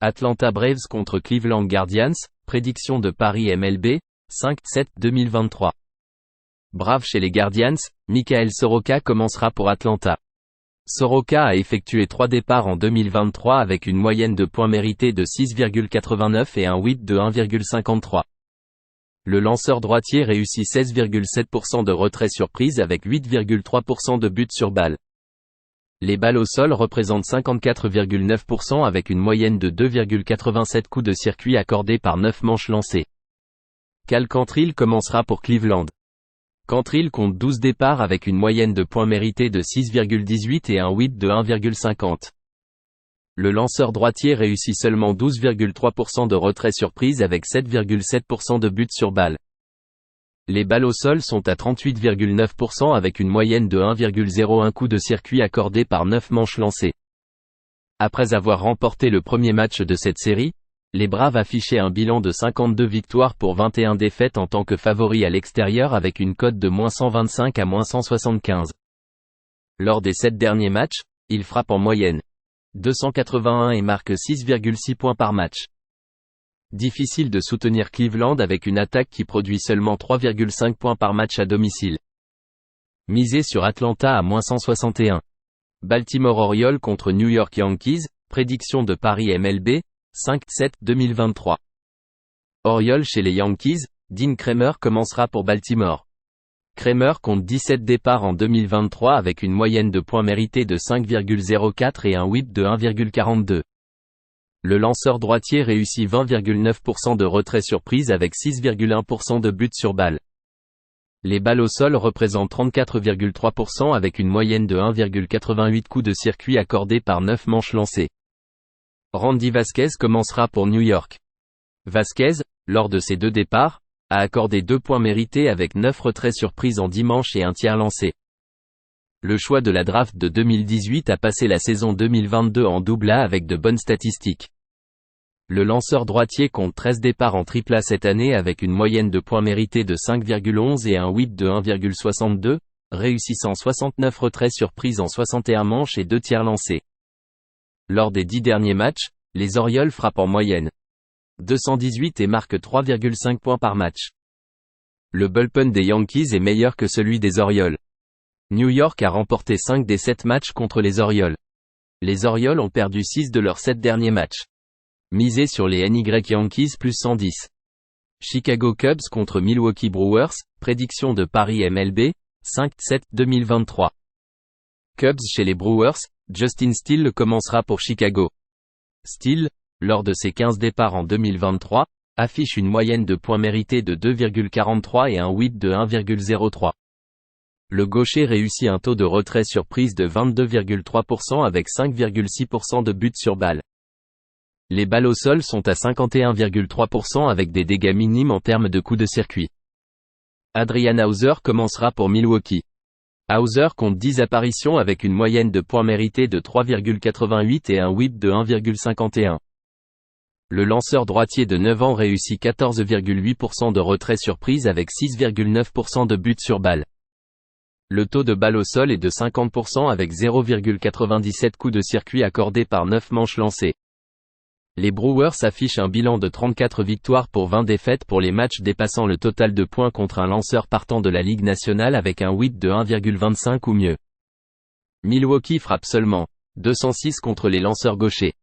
Atlanta Braves contre Cleveland Guardians, prédiction de Paris MLB, 5/7/2023. Braves chez les Guardians, Michael Soroka commencera pour Atlanta. Soroka a effectué 3 départs en 2023 avec une moyenne de points mérités de 6,89 et un WHIP de 1,53. Le lanceur droitier réussit 16,7% de retrait surprise avec 8,3% de buts sur balle. Les balles au sol représentent 54,9% avec une moyenne de 2,87 coups de circuit accordés par 9 manches lancées. Cal Quantrill commencera pour Cleveland. Quantrill compte 12 départs avec une moyenne de points mérités de 6,18 et un WHIP de 1,50. Le lanceur droitier réussit seulement 12,3% de retrait surprise avec 7,7% de buts sur balle. Les balles au sol sont à 38,9% avec une moyenne de 1,01 coups de circuit accordés par 9 manches lancées. Après avoir remporté le premier match de cette série, les Braves affichaient un bilan de 52 victoires pour 21 défaites en tant que favoris à l'extérieur avec une cote de -125 à -175. Lors des 7 derniers matchs, ils frappent en moyenne 281 et marquent 6,6 points par match. Difficile de soutenir Cleveland avec une attaque qui produit seulement 3,5 points par match à domicile. Misez sur Atlanta à -161. Baltimore Orioles contre New York Yankees, prédiction de Paris MLB, 5/7/2023. Orioles chez les Yankees, Dean Kremer commencera pour Baltimore. Kremer compte 17 départs en 2023 avec une moyenne de points mérités de 5,04 et un WHIP de 1,42. Le lanceur droitier réussit 20,9% de retrait surprise avec 6,1% de buts sur balle. Les balles au sol représentent 34,3% avec une moyenne de 1,88 coups de circuit accordés par 9 manches lancées. Randy Vasquez commencera pour New York. Vasquez, lors de ses 2 départs, a accordé 2 points mérités avec 9 retraits surprises en 10 manches et un tiers lancé. Le choix de la draft de 2018 a passé la saison 2022 en double A avec de bonnes statistiques. Le lanceur droitier compte 13 départs en triple A cette année avec une moyenne de points mérités de 5,11 et un WHIP de 1,62, réussissant 69 retraits surprises en 61 manches et 2 tiers lancés. Lors des 10 derniers matchs, les Orioles frappent en moyenne 218 et marquent 3,5 points par match. Le bullpen des Yankees est meilleur que celui des Orioles. New York a remporté 5 des 7 matchs contre les Orioles. Les Orioles ont perdu 6 de leurs 7 derniers matchs. Misez sur les NY Yankees plus 110. Chicago Cubs contre Milwaukee Brewers, prédiction de Paris MLB, 5/7/2023. Cubs chez les Brewers, Justin Steele commencera pour Chicago. Steele, lors de ses 15 départs en 2023, affiche une moyenne de points mérités de 2,43 et un WHIP de 1,03. Le gaucher réussit un taux de retrait surprise de 22,3% avec 5,6% de buts sur balle. Les balles au sol sont à 51,3% avec des dégâts minimes en termes de coups de circuit. Adrian Houser commencera pour Milwaukee. Houser compte 10 apparitions avec une moyenne de points mérités de 3,88 et un WHIP de 1,51. Le lanceur droitier de 9 ans réussit 14,8% de retrait surprise avec 6,9% de buts sur balle. Le taux de balle au sol est de 50% avec 0,97 coups de circuit accordés par 9 manches lancées. Les Brewers affichent un bilan de 34 victoires pour 20 défaites pour les matchs dépassant le total de points contre un lanceur partant de la Ligue nationale avec un WHIP de 1,25 ou mieux. Milwaukee frappe seulement 206 contre les lanceurs gauchers.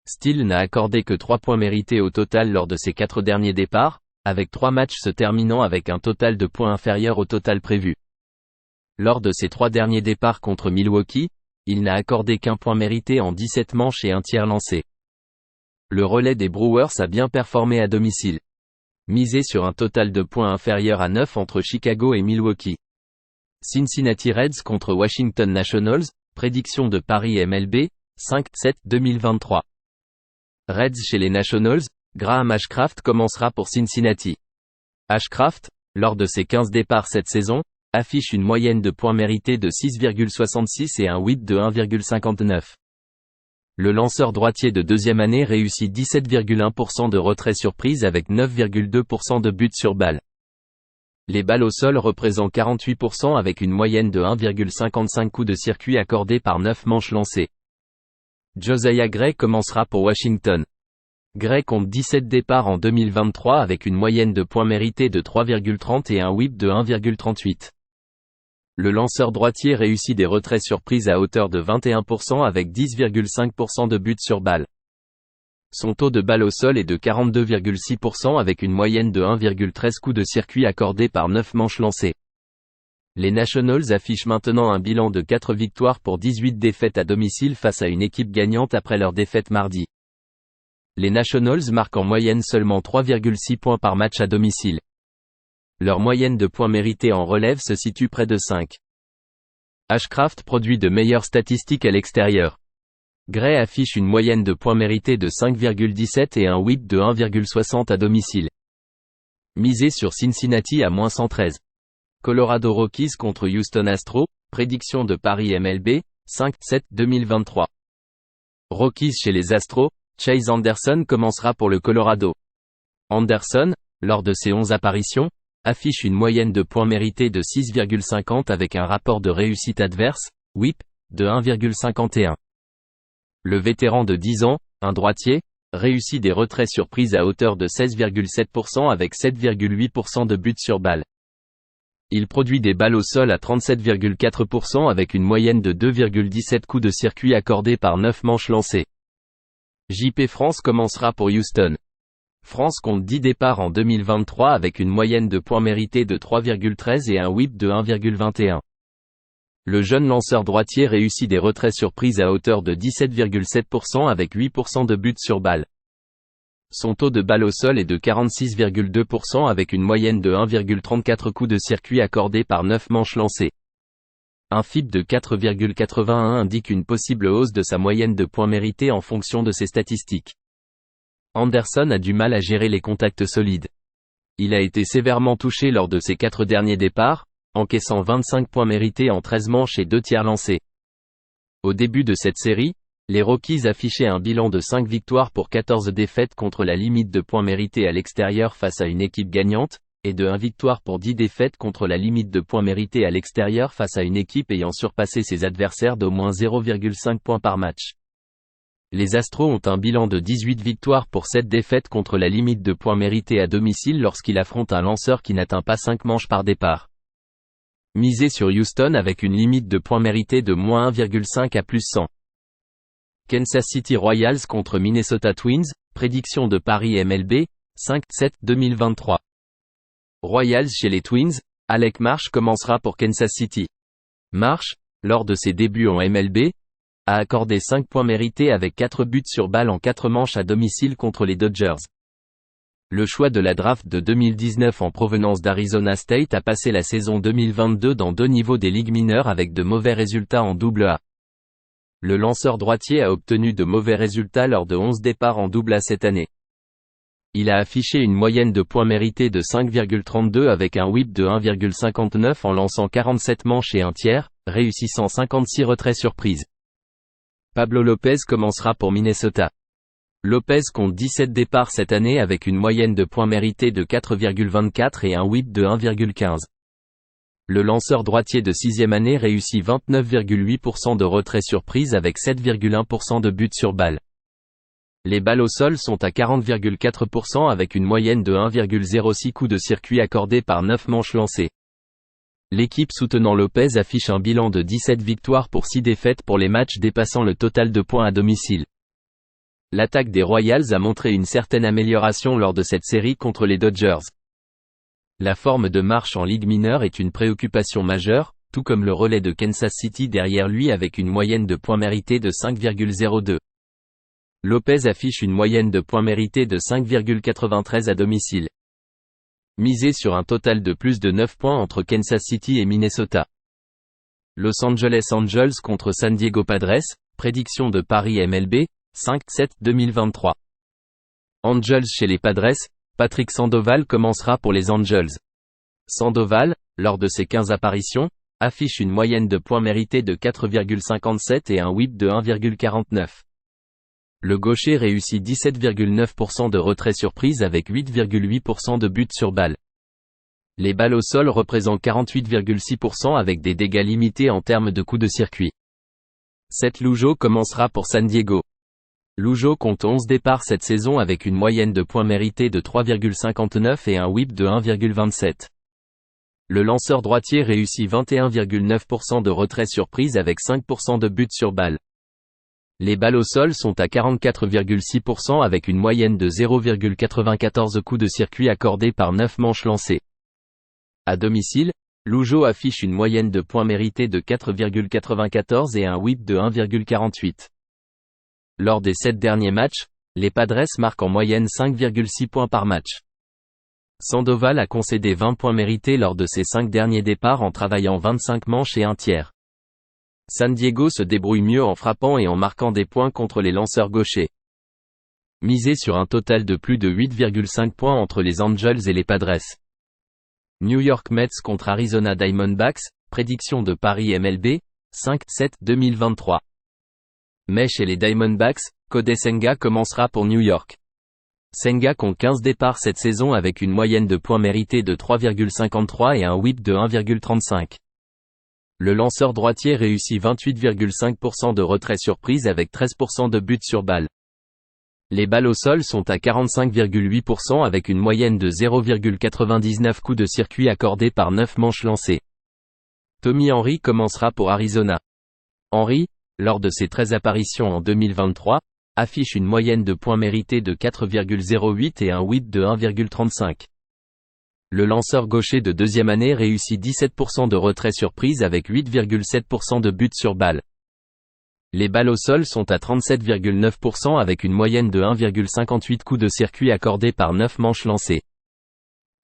Steele n'a accordé que 3 points mérités au total lors de ses 4 derniers départs, avec 3 matchs se terminant avec un total de points inférieur au total prévu. Lors de ses 3 derniers départs contre Milwaukee, il n'a accordé qu'un point mérité en 17 manches et un tiers lancé. Le relais des Brewers a bien performé à domicile. Misez sur un total de points inférieur à 9 entre Chicago et Milwaukee. Cincinnati Reds contre Washington Nationals, prédiction de Paris MLB, 5/7/2023. Reds chez les Nationals, Graham Ashcraft commencera pour Cincinnati. Ashcraft, lors de ses 15 départs cette saison, affiche une moyenne de points mérités de 6,66 et un WHIP de 1,59. Le lanceur droitier de deuxième année réussit 17,1% de retrait surprise avec 9,2% de buts sur balle. Les balles au sol représentent 48% avec une moyenne de 1,55 coups de circuit accordés par 9 manches lancées. Josiah Gray commencera pour Washington. Gray compte 17 départs en 2023 avec une moyenne de points mérités de 3,30 et un whip de 1,38. Le lanceur droitier réussit des retraits surprises à hauteur de 21% avec 10,5% de buts sur balle. Son taux de balle au sol est de 42,6% avec une moyenne de 1,13 coups de circuit accordés par 9 manches lancées. Les Nationals affichent maintenant un bilan de 4 victoires pour 18 défaites à domicile face à une équipe gagnante après leur défaite mardi. Les Nationals marquent en moyenne seulement 3,6 points par match à domicile. Leur moyenne de points mérités en relève se situe près de 5. Ashcraft produit de meilleures statistiques à l'extérieur. Gray affiche une moyenne de points mérités de 5,17 et un whip de 1,60 à domicile. Misé sur Cincinnati à -113. Colorado Rockies contre Houston Astros, prédiction de Paris MLB, 5/7/2023. Rockies chez les Astros, Chase Anderson commencera pour le Colorado. Anderson, lors de ses 11 apparitions, affiche une moyenne de points mérités de 6,50 avec un rapport de réussite adverse, whip, de 1,51. Le vétéran de 10 ans, un droitier, réussit des retraits surprises à hauteur de 16,7% avec 7,8% de buts sur balle. Il produit des balles au sol à 37,4% avec une moyenne de 2,17 coups de circuit accordés par 9 manches lancées. JP France commencera pour Houston. France compte 10 départs en 2023 avec une moyenne de points mérités de 3,13 et un whip de 1,21. Le jeune lanceur droitier réussit des retraits surprises à hauteur de 17,7% avec 8% de buts sur balle. Son taux de balle au sol est de 46,2% avec une moyenne de 1,34 coups de circuit accordés par 9 manches lancées. Un FIP de 4,81 indique une possible hausse de sa moyenne de points mérités en fonction de ses statistiques. Anderson a du mal à gérer les contacts solides. Il a été sévèrement touché lors de ses 4 derniers départs, encaissant 25 points mérités en 13 manches et 2 tiers lancés. Au début de cette série, les Rockies affichaient un bilan de 5 victoires pour 14 défaites contre la limite de points mérités à l'extérieur face à une équipe gagnante, et de 1 victoire pour 10 défaites contre la limite de points mérités à l'extérieur face à une équipe ayant surpassé ses adversaires d'au moins 0,5 points par match. Les Astros ont un bilan de 18 victoires pour 7 défaites contre la limite de points mérités à domicile lorsqu'il affronte un lanceur qui n'atteint pas 5 manches par départ. Misé sur Houston avec une limite de points mérités de -1,5 à +100. Kansas City Royals contre Minnesota Twins, prédiction de Paris MLB, 5/7/2023. Royals chez les Twins, Alec Marsh commencera pour Kansas City. Marsh, lors de ses débuts en MLB, a accordé 5 points mérités avec 4 buts sur balle en 4 manches à domicile contre les Dodgers. Le choix de la draft de 2019 en provenance d'Arizona State a passé la saison 2022 dans 2 niveaux des ligues mineures avec de mauvais résultats en AA. Le lanceur droitier a obtenu de mauvais résultats lors de 11 départs en AA cette année. Il a affiché une moyenne de points mérités de 5,32 avec un whip de 1,59 en lançant 47 manches et un tiers, réussissant 56 retraits surprises. Pablo Lopez commencera pour Minnesota. Lopez compte 17 départs cette année avec une moyenne de points mérités de 4,24 et un whip de 1,15. Le lanceur droitier de 6e année réussit 29,8% de retraits surprises avec 7,1% de buts sur balle. Les balles au sol sont à 40,4% avec une moyenne de 1,06 coups de circuit accordés par 9 manches lancées. L'équipe soutenant Lopez affiche un bilan de 17 victoires pour 6 défaites pour les matchs dépassant le total de points à domicile. L'attaque des Royals a montré une certaine amélioration lors de cette série contre les Dodgers. La forme de Marsh en Ligue mineure est une préoccupation majeure, tout comme le relais de Kansas City derrière lui avec une moyenne de points mérités de 5,02. Lopez affiche une moyenne de points mérités de 5,93 à domicile. Misé sur un total de plus de 9 points entre Kansas City et Minnesota. Los Angeles Angels contre San Diego Padres, prédiction de Paris MLB, 5/7/2023. Angels chez les Padres, Patrick Sandoval commencera pour les Angels. Sandoval, lors de ses 15 apparitions, affiche une moyenne de points mérités de 4,57 et un whip de 1,49. Le gaucher réussit 17,9% de retraits surprises avec 8,8% de buts sur balle. Les balles au sol représentent 48,6% avec des dégâts limités en termes de coups de circuit. Seth Lugo commencera pour San Diego. Loujo compte 11 départs cette saison avec une moyenne de points mérités de 3,59 et un whip de 1,27. Le lanceur droitier réussit 21,9% de retrait surprise avec 5% de buts sur balle. Les balles au sol sont à 44,6% avec une moyenne de 0,94 coups de circuit accordés par 9 manches lancées. À domicile, Loujo affiche une moyenne de points mérités de 4,94 et un whip de 1,48. Lors des 7 derniers matchs, les Padres marquent en moyenne 5,6 points par match. Sandoval a concédé 20 points mérités lors de ses 5 derniers départs en travaillant 25 manches et un tiers. San Diego se débrouille mieux en frappant et en marquant des points contre les lanceurs gauchers. Misé sur un total de plus de 8,5 points entre les Angels et les Padres. New York Mets contre Arizona Diamondbacks, prédiction de Paris MLB, 5/7/2023. Mais chez les Diamondbacks, Kodai Senga commencera pour New York. Senga compte 15 départs cette saison avec une moyenne de points mérités de 3,53 et un whip de 1,35. Le lanceur droitier réussit 28,5% de retrait surprise avec 13% de buts sur balle. Les balles au sol sont à 45,8% avec une moyenne de 0,99 coups de circuit accordés par 9 manches lancées. Tommy Henry commencera pour Arizona. Henry, lors de ses 13 apparitions en 2023, affiche une moyenne de points mérités de 4,08 et un whip de 1,35. Le lanceur gaucher de deuxième année réussit 17% de retrait surprise avec 8,7% de buts sur balle. Les balles au sol sont à 37,9% avec une moyenne de 1,58 coups de circuit accordés par 9 manches lancées.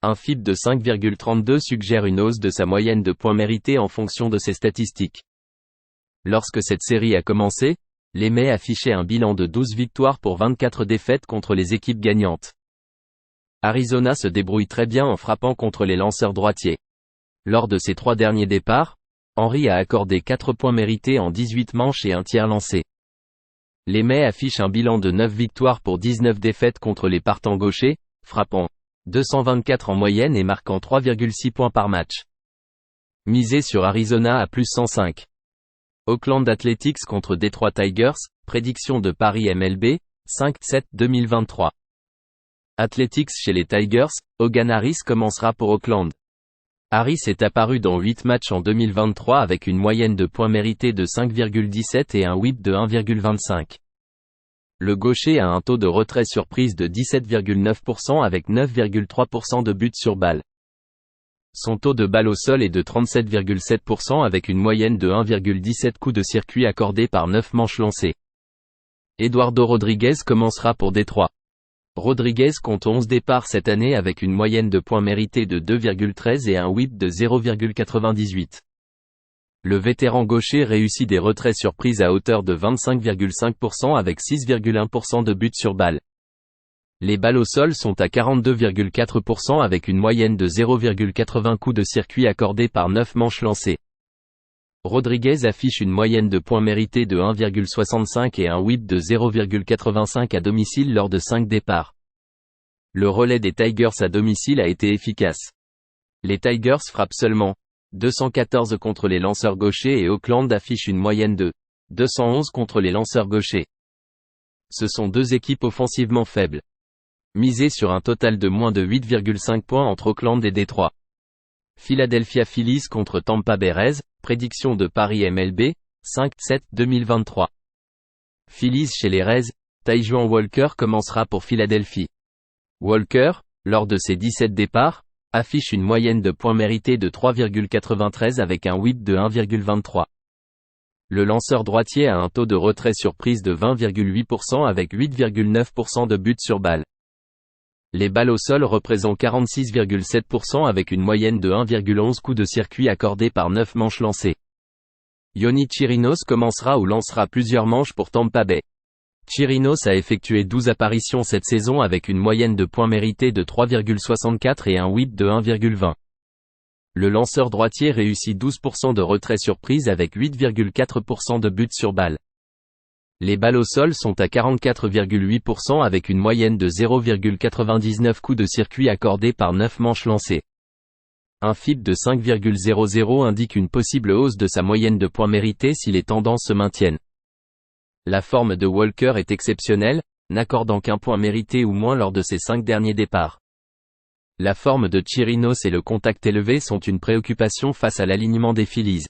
Un FIP de 5,32 suggère une hausse de sa moyenne de points mérités en fonction de ses statistiques. Lorsque cette série a commencé, les Mets affichaient un bilan de 12 victoires pour 24 défaites contre les équipes gagnantes. Arizona se débrouille très bien en frappant contre les lanceurs droitiers. Lors de ses 3 derniers départs, Henry a accordé 4 points mérités en 18 manches et un tiers lancé. Les Mets affichent un bilan de 9 victoires pour 19 défaites contre les partants gauchers, frappant 224 en moyenne et marquant 3,6 points par match. Misé sur Arizona à plus 105. Oakland Athletics contre Detroit Tigers, prédiction de Paris MLB, 5/7/2023. Athletics chez les Tigers, Hogan Harris commencera pour Oakland. Harris est apparu dans 8 matchs en 2023 avec une moyenne de points mérités de 5,17 et un whip de 1,25. Le gaucher a un taux de retrait surprise de 17,9% avec 9,3% de buts sur balle. Son taux de balle au sol est de 37,7% avec une moyenne de 1,17 coups de circuit accordés par 9 manches lancées. Eduardo Rodriguez commencera pour Détroit. Rodriguez compte 11 départs cette année avec une moyenne de points mérités de 2,13 et un whip de 0,98. Le vétéran gaucher réussit des retraits surprises à hauteur de 25,5% avec 6,1% de buts sur balle. Les balles au sol sont à 42,4% avec une moyenne de 0,80 coups de circuit accordés par 9 manches lancées. Rodriguez affiche une moyenne de points mérités de 1,65 et un whip de 0,85 à domicile lors de 5 départs. Le relais des Tigers à domicile a été efficace. Les Tigers frappent seulement 214 contre les lanceurs gauchers et Oakland affiche une moyenne de 211 contre les lanceurs gauchers. Ce sont deux équipes offensivement faibles. Misé sur un total de moins de 8,5 points entre Oakland et Détroit. Philadelphia Phillies contre Tampa Bay Rays, prédiction de Paris MLB, 5/7/2023. Phillies chez les Rays, Taijuan Walker commencera pour Philadelphie. Walker, lors de ses 17 départs, affiche une moyenne de points mérités de 3,93 avec un whip de 1,23. Le lanceur droitier a un taux de retrait surprise de 20,8% avec 8,9% de buts sur balle. Les balles au sol représentent 46,7% avec une moyenne de 1,11 coups de circuit accordés par 9 manches lancées. Yonny Chirinos commencera ou lancera plusieurs manches pour Tampa Bay. Chirinos a effectué 12 apparitions cette saison avec une moyenne de points mérités de 3,64 et un whip de 1,20. Le lanceur droitier réussit 12% de retrait surprise avec 8,4% de buts sur balle. Les balles au sol sont à 44,8% avec une moyenne de 0,99 coups de circuit accordés par 9 manches lancées. Un FIP de 5,00 indique une possible hausse de sa moyenne de points mérités si les tendances se maintiennent. La forme de Walker est exceptionnelle, n'accordant qu'un point mérité ou moins lors de ses 5 derniers départs. La forme de Chirinos et le contact élevé sont une préoccupation face à l'alignement des Phillies.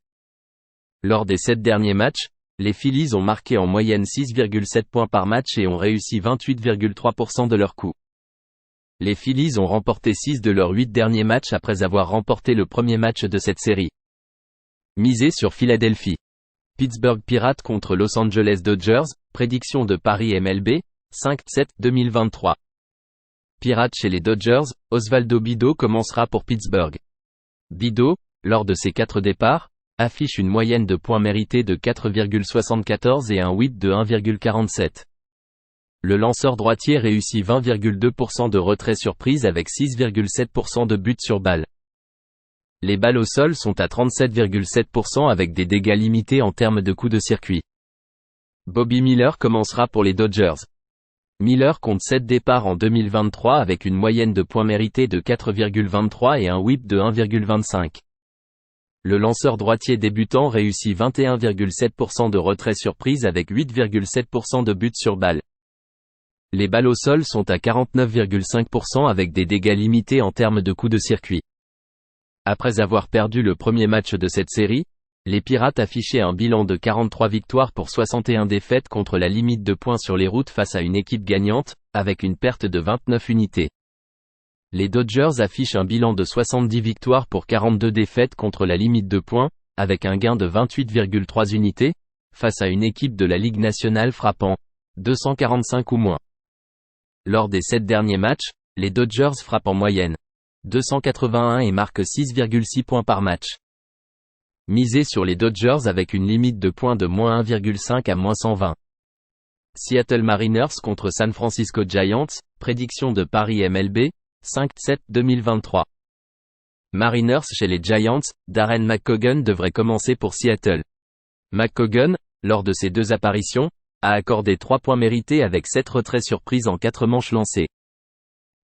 Lors des 7 derniers matchs, les Phillies ont marqué en moyenne 6,7 points par match et ont réussi 28,3% de leurs coups. Les Phillies ont remporté 6 de leurs 8 derniers matchs après avoir remporté le premier match de cette série. Misez sur Philadelphie. Pittsburgh Pirates contre Los Angeles Dodgers, prédiction de Paris MLB, 5/7/2023. Pirates chez les Dodgers, Osvaldo Bido commencera pour Pittsburgh. Bido, lors de ses 4 départs, affiche une moyenne de points mérités de 4,74 et un whip de 1,47. Le lanceur droitier réussit 20,2% de retrait surprise avec 6,7% de buts sur balle. Les balles au sol sont à 37,7% avec des dégâts limités en termes de coups de circuit. Bobby Miller commencera pour les Dodgers. Miller compte 7 départs en 2023 avec une moyenne de points mérités de 4,23 et un whip de 1,25. Le lanceur droitier débutant réussit 21,7% de retrait surprise avec 8,7% de buts sur balle. Les balles au sol sont à 49,5% avec des dégâts limités en termes de coups de circuit. Après avoir perdu le premier match de cette série, les Pirates affichaient un bilan de 43 victoires pour 61 défaites contre la limite de points sur les routes face à une équipe gagnante, avec une perte de 29 unités. Les Dodgers affichent un bilan de 70 victoires pour 42 défaites contre la limite de points, avec un gain de 28,3 unités, face à une équipe de la Ligue nationale frappant 245 ou moins. Lors des 7 derniers matchs, les Dodgers frappent en moyenne 281 et marquent 6,6 points par match. Misez sur les Dodgers avec une limite de points de moins 1,5 à moins 120. Seattle Mariners contre San Francisco Giants, prédiction de Paris MLB, 5/7/2023. Mariners chez les Giants, Darren McCoggan devrait commencer pour Seattle. McCoggan, lors de ses 2 apparitions, a accordé 3 points mérités avec 7 retraits surprises en 4 manches lancées.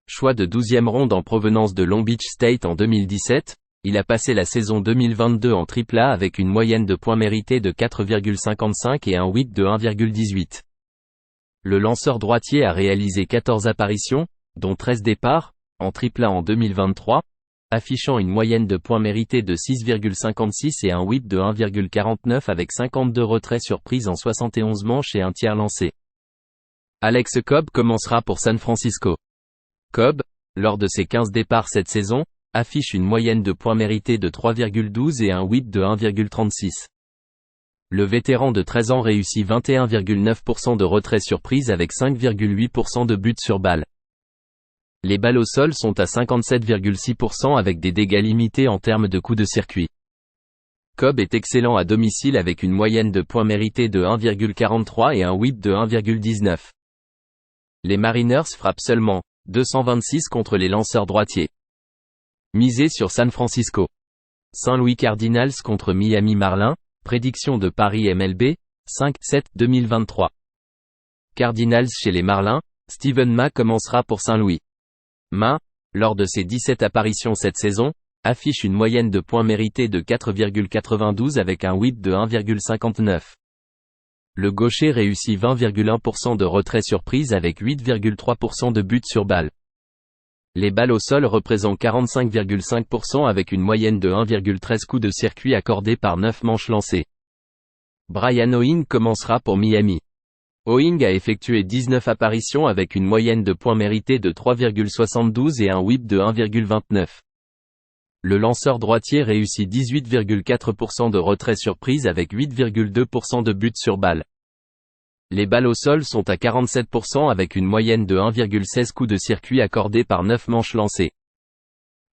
Choix de 12e ronde en provenance de Long Beach State en 2017, il a passé la saison 2022 en AAA avec une moyenne de points mérités de 4,55 et un whip de 1,18. Le lanceur droitier a réalisé 14 apparitions, dont 13 départs, en AAA en 2023, affichant une moyenne de points mérités de 6,56 et un whip de 1,49 avec 52 retraits surprises en 71 manches et un tiers lancé. Alex Cobb commencera pour San Francisco. Cobb, lors de ses 15 départs cette saison, affiche une moyenne de points mérités de 3,12 et un whip de 1,36. Le vétéran de 13 ans réussit 21,9% de retrait surprise avec 5,8% de buts sur balle. Les balles au sol sont à 57,6% avec des dégâts limités en termes de coups de circuit. Cobb est excellent à domicile avec une moyenne de points mérités de 1,43 et un whip de 1,19. Les Mariners frappent seulement 226 contre les lanceurs droitiers. Misez sur San Francisco. Saint Louis Cardinals contre Miami Marlins, prédiction de Paris MLB, 5/7/2023. Cardinals chez les Marlins, Steven Ma commencera pour Saint Louis. Ma, lors de ses 17 apparitions cette saison, affiche une moyenne de points mérités de 4,92 avec un whip de 1,59. Le gaucher réussit 20,1% de retrait surprise avec 8,3% de buts sur balle. Les balles au sol représentent 45,5% avec une moyenne de 1,13 coups de circuit accordés par 9 manches lancées. Brian Owing commencera pour Miami. Owing a effectué 19 apparitions avec une moyenne de points mérités de 3,72 et un whip de 1,29. Le lanceur droitier réussit 18,4% de retrait surprise avec 8,2% de buts sur balle. Les balles au sol sont à 47% avec une moyenne de 1,16 coups de circuit accordés par 9 manches lancées.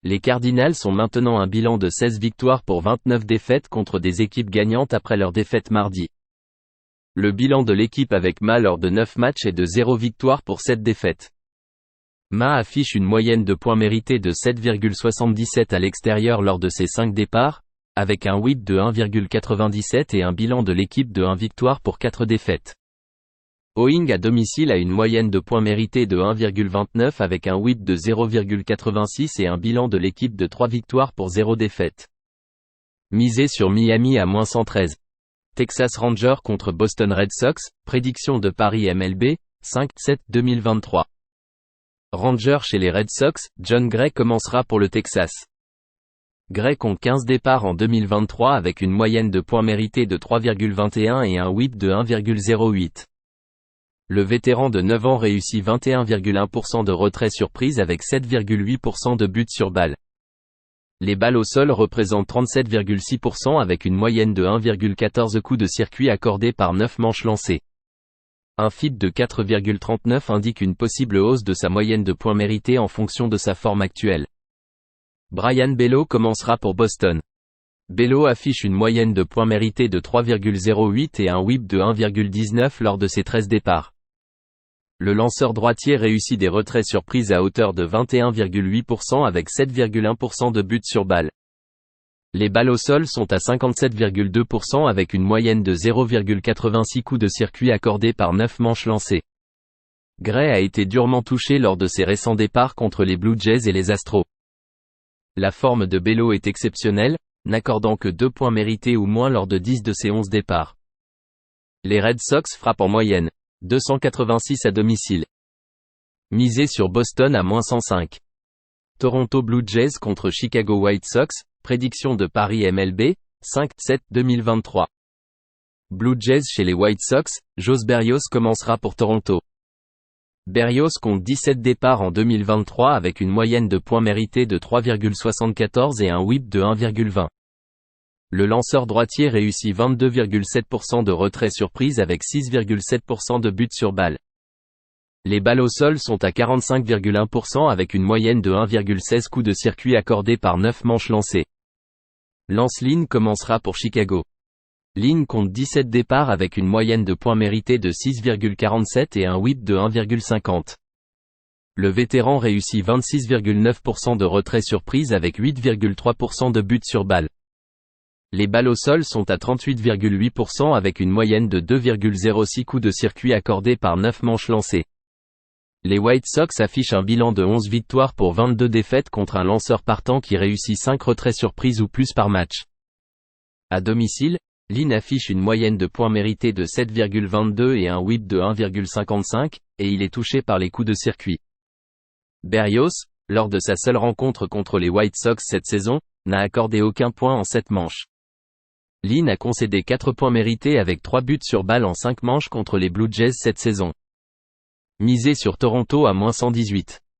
Les Cardinals ont maintenant un bilan de 16 victoires pour 29 défaites contre des équipes gagnantes après leur défaite mardi. Le bilan de l'équipe avec Ma lors de 9 matchs est de 0 victoire pour 7 défaites. Ma affiche une moyenne de points mérités de 7,77 à l'extérieur lors de ses 5 départs, avec un whip de 1,97 et un bilan de l'équipe de 1 victoire pour 4 défaites. Owing à domicile a une moyenne de points mérités de 1,29 avec un whip de 0,86 et un bilan de l'équipe de 3 victoires pour 0 défaites. Misez sur Miami à moins 113. Texas Rangers contre Boston Red Sox, prédiction de Paris MLB, 5/7/2023. Rangers chez les Red Sox, Jon Gray commencera pour le Texas. Gray compte 15 départs en 2023 avec une moyenne de points mérités de 3,21 et un whip de 1,08. Le vétéran de 9 ans réussit 21,1% de retrait surprise avec 7,8% de buts sur balle. Les balles au sol représentent 37,6% avec une moyenne de 1,14 coups de circuit accordés par 9 manches lancées. Un FIP de 4,39 indique une possible hausse de sa moyenne de points mérités en fonction de sa forme actuelle. Brayan Bello commencera pour Boston. Bello affiche une moyenne de points mérités de 3,08 et un whip de 1,19 lors de ses 13 départs. Le lanceur droitier réussit des retraits surprises à hauteur de 21,8% avec 7,1% de buts sur balle. Les balles au sol sont à 57,2% avec une moyenne de 0,86 coups de circuit accordés par 9 manches lancées. Gray a été durement touché lors de ses récents départs contre les Blue Jays et les Astros. La forme de Bello est exceptionnelle, n'accordant que 2 points mérités ou moins lors de 10 de ses 11 départs. Les Red Sox frappent en moyenne 286 à domicile. Misé sur Boston à -105. Toronto Blue Jays contre Chicago White Sox, prédiction de Paris MLB, 5/7/2023. Blue Jays chez les White Sox, Jos Berrios commencera pour Toronto. Berrios compte 17 départs en 2023 avec une moyenne de points mérités de 3,74 et un whip de 1,20. Le lanceur droitier réussit 22,7% de retrait surprise avec 6,7% de buts sur balle. Les balles au sol sont à 45,1% avec une moyenne de 1,16 coups de circuit accordés par 9 manches lancées. Lance Lynn commencera pour Chicago. Lynn compte 17 départs avec une moyenne de points mérités de 6,47 et un whip de 1,50. Le vétéran réussit 26,9% de retrait surprise avec 8,3% de buts sur balle. Les balles au sol sont à 38,8% avec une moyenne de 2,06 coups de circuit accordés par 9 manches lancées. Les White Sox affichent un bilan de 11 victoires pour 22 défaites contre un lanceur partant qui réussit 5 retraits surprises ou plus par match. À domicile, Lynn affiche une moyenne de points mérités de 7,22 et un whip de 1,55, et il est touché par les coups de circuit. Berrios, lors de sa seule rencontre contre les White Sox cette saison, n'a accordé aucun point en 7 manches. Lynn a concédé 4 points mérités avec 3 buts sur balle en 5 manches contre les Blue Jays cette saison. Misé sur Toronto à -118.